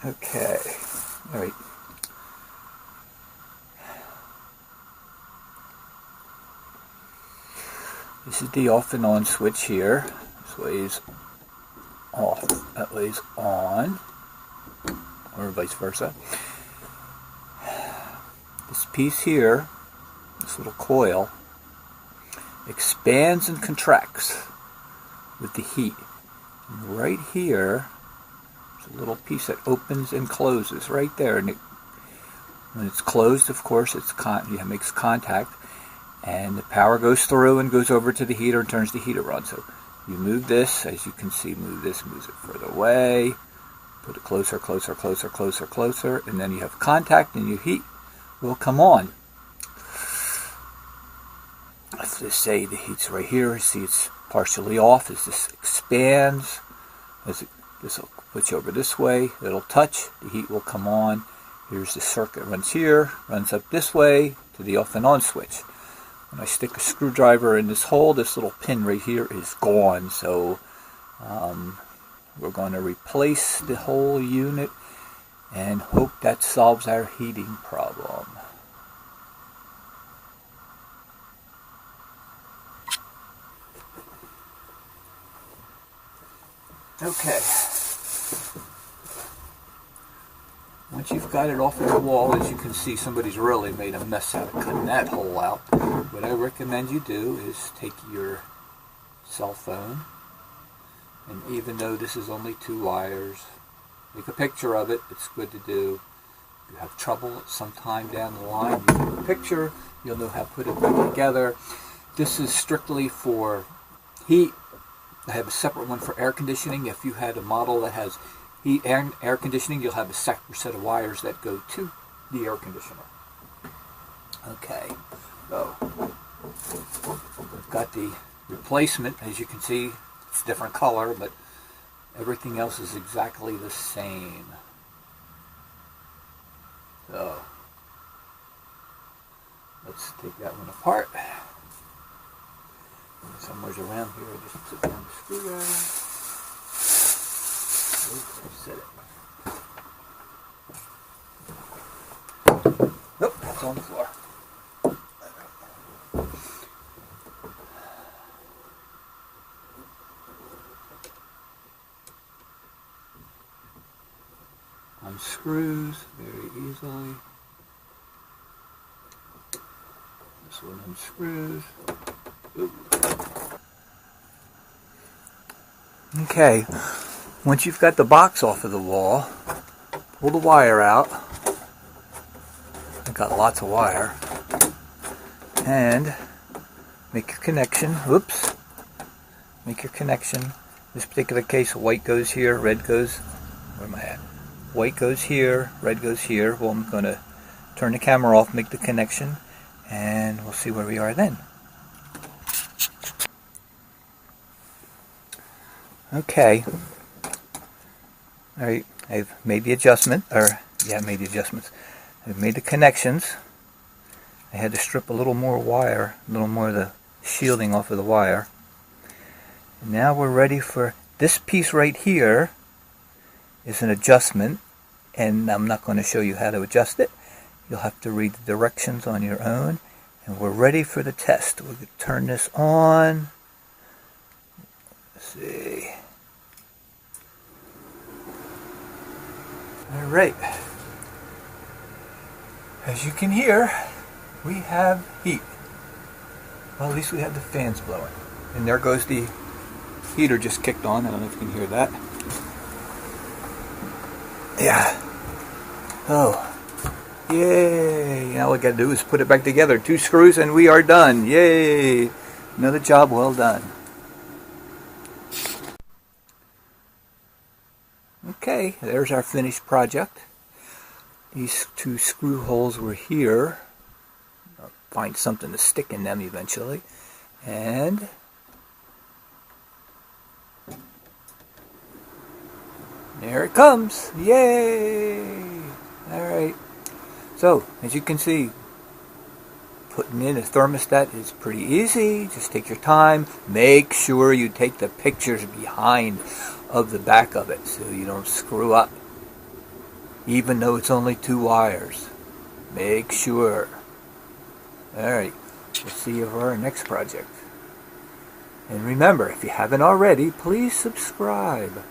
Okay, all right. This is the off and on switch here. This lays off, that lays on, or vice versa. This piece here, this little coil, expands and contracts with the heat. And right here, there's a little piece that opens and closes right there. And when it's closed, of course, it makes contact, and the power goes through and goes over to the heater and turns the heater on. So you move this, as you can see, move this, moves it further away, put it closer, closer, closer, closer, closer, and then you have contact and your heat will come on. Let's just say the heat's right here. See, it's partially off. As this expands, this will switch over this way, it'll touch, the heat will come on. Here's the circuit, runs here, runs up this way to the off and on switch. When I stick a screwdriver in this hole, this little pin right here is gone. So we're going to replace the whole unit and hope that solves our heating problem. Okay. Once you've got it off of the wall, as you can see, somebody's really made a mess out of cutting that hole out. What I recommend you do is take your cell phone, and even though this is only 2 wires, make a picture of it. It's good to do. If you have trouble sometime down the line, you take a picture, you'll know how to put it back together. This is strictly for heat. I have a separate one for air conditioning. If you had a model that has heat and air conditioning, you'll have a separate set of wires that go to the air conditioner. Okay, so we've got the replacement. As you can see, it's a different color, but everything else is exactly the same. So let's take that one apart. Somewhere's around here, I just sit down the screwdriver. Set it. Nope, it's on the floor. Unscrews very easily. This one unscrews. Ooh. Okay, once you've got the box off of the wall, pull the wire out. I've got lots of wire. And make your connection. Whoops. Make your connection. In this particular case, white goes here, red goes, where am I at? White goes here, red goes here. Well, I'm going to turn the camera off, make the connection, and we'll see where we are then. Okay. Alright, I've made the adjustment, made the adjustments. I've made the connections. I had to strip a little more wire, a little more of the shielding off of the wire. And now we're ready for this piece right here is an adjustment, and I'm not going to show you how to adjust it. You'll have to read the directions on your own, and we're ready for the test. We'll turn this on. Let's see. Alright. As you can hear, we have heat. Well, at least we have the fans blowing. And there goes the heater just kicked on. I don't know if you can hear that. Yeah. Oh. Yay. Now all we got to do is put it back together. 2 screws and we are done. Yay. Another job well done. Okay, there's our finished project. These 2 screw holes were here. I'll find something to stick in them eventually. And there it comes. Yay! Alright. So, as you can see, putting in a thermostat is pretty easy. Just take your time. Make sure you take the pictures behind of the back of it so you don't screw up. even though it's only 2 wires. Make sure. Alright, we'll see you for our next project. And remember, if you haven't already, please subscribe.